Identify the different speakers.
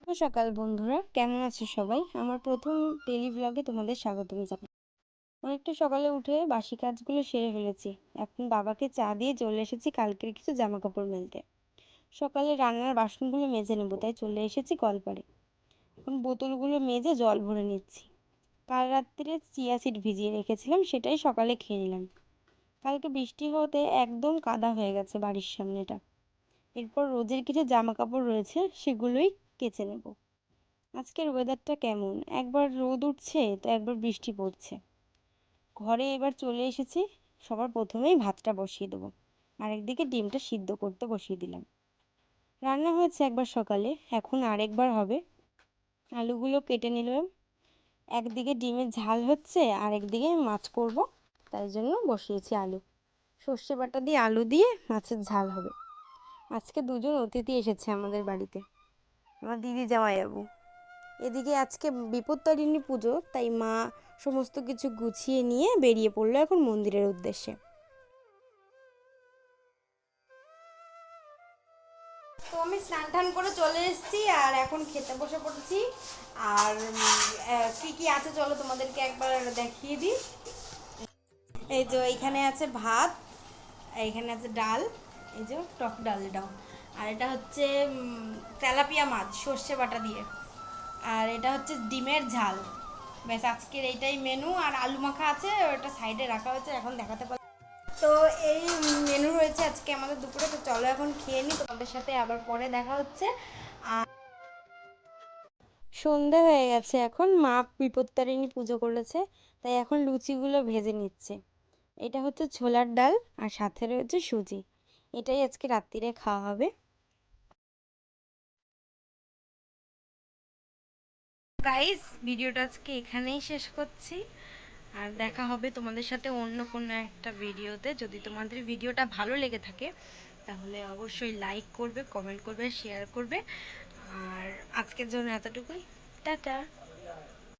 Speaker 1: শুভ সকাল বন্ধুরা, কেমন আছো সবাই? আমার প্রথম ডেইলি ব্লগে তোমাদের স্বাগতম জানাই। অনেকটা সকালে উঠে বাসি কাজগুলো সেরে ফেলেছি। এখন বাবাকে চা দিয়ে চলে এসেছি কালকের কিছু জামা কাপড় মেলতে। সকালে রান্নার বাসনগুলো মেজে নেবো, তাই চলে এসেছি কলপাড়ে। এখন বোতলগুলো মেজে জল ভরে নিচ্ছি। কাল রাত্রিরে চিয়া সিড ভিজিয়ে রেখেছিলাম, সেটাই সকালে খেয়ে নিলাম। কালকে বৃষ্টি হতে একদম কাদা হয়ে গেছে বাড়ির সামনেটা। এরপর রোজের কিছু জামা কাপড় রয়েছে, সেগুলোই কেচে নেব। আজকের ওয়েদারটা কেমন, একবার রোদ উঠছে তো একবার বৃষ্টি পড়ছে। ঘরে এবার চলে এসেছি। সবার প্রথমেই ভাতটা বসিয়ে দেবো, আর একদিকে ডিমটা সিদ্ধ করতে বসিয়ে দিলাম। রান্না হয়েছে একবার সকালে, এখন আরেকবার হবে। আলুগুলো কেটে নিলাম। একদিকে ডিমের ঝাল হচ্ছে, আর একদিকে মাছ করব, তাই জন্য বসিয়েছি আলু। সর্ষে বাটা দিয়ে আলু দিয়ে মাছের ঝাল হবে। আজকে দুজন অতিথি এসেছে আমাদের বাড়িতে, আমার দিদি জামাইবাবু। এদিকে আজকে বিপত্তারিণী পুজো, তাই মা সমস্ত কিছু গুছিয়ে নিয়ে বেরিয়ে পড়লো এখন মন্দিরের উদ্দেশ্যে। তো আমি স্নান টান করে চলে এসেছি, আর এখন খেতে বসে পড়েছি। আর কি কি আছে চলো তোমাদেরকে একবার দেখিয়ে দিই। এই যে এইখানে আছে ভাত, এইখানে আছে ডাল, এই যে টক ডাল এটাও। আর এটা হচ্ছে তেলাপিয়া মাছ সর্ষে বাটা দিয়ে। আর এটা হচ্ছে ডিমের ঝাল। ব্যাস, আজকের এইটাই মেনু। আর আলু মাখা আছে, ওটা সাইডে রাখা হয়েছে, এখন দেখাতে পারি। তো এই মেনু রয়েছে আজকে আমাদের দুপুরে। তো চলো এখন খেয়ে নিই, তোমাদের সাথে আবার পরে দেখা হচ্ছে। আর সন্ধে হয়ে গেছে, এখন মা বিপত্তারিণী পুজো করেছে, তাই এখন লুচিগুলো ভেজে নিচ্ছে। এটা হচ্ছে ছোলার ডাল, আর সাথে রয়েছে সুজি। এটাই আজকে রাত্রিরে খাওয়া হবে। গাইস, ভিডিওটা আজকে এখানেই শেষ করছি। আর দেখা হবে তোমাদের সাথে অন্য কোনো একটা ভিডিওতে। যদি তোমাদের ভিডিওটা ভালো লেগে থাকে তাহলে অবশ্যই লাইক করবে, কমেন্ট করবে, শেয়ার করবে। আর আজকের জন্য এতটুকুই। টাটা।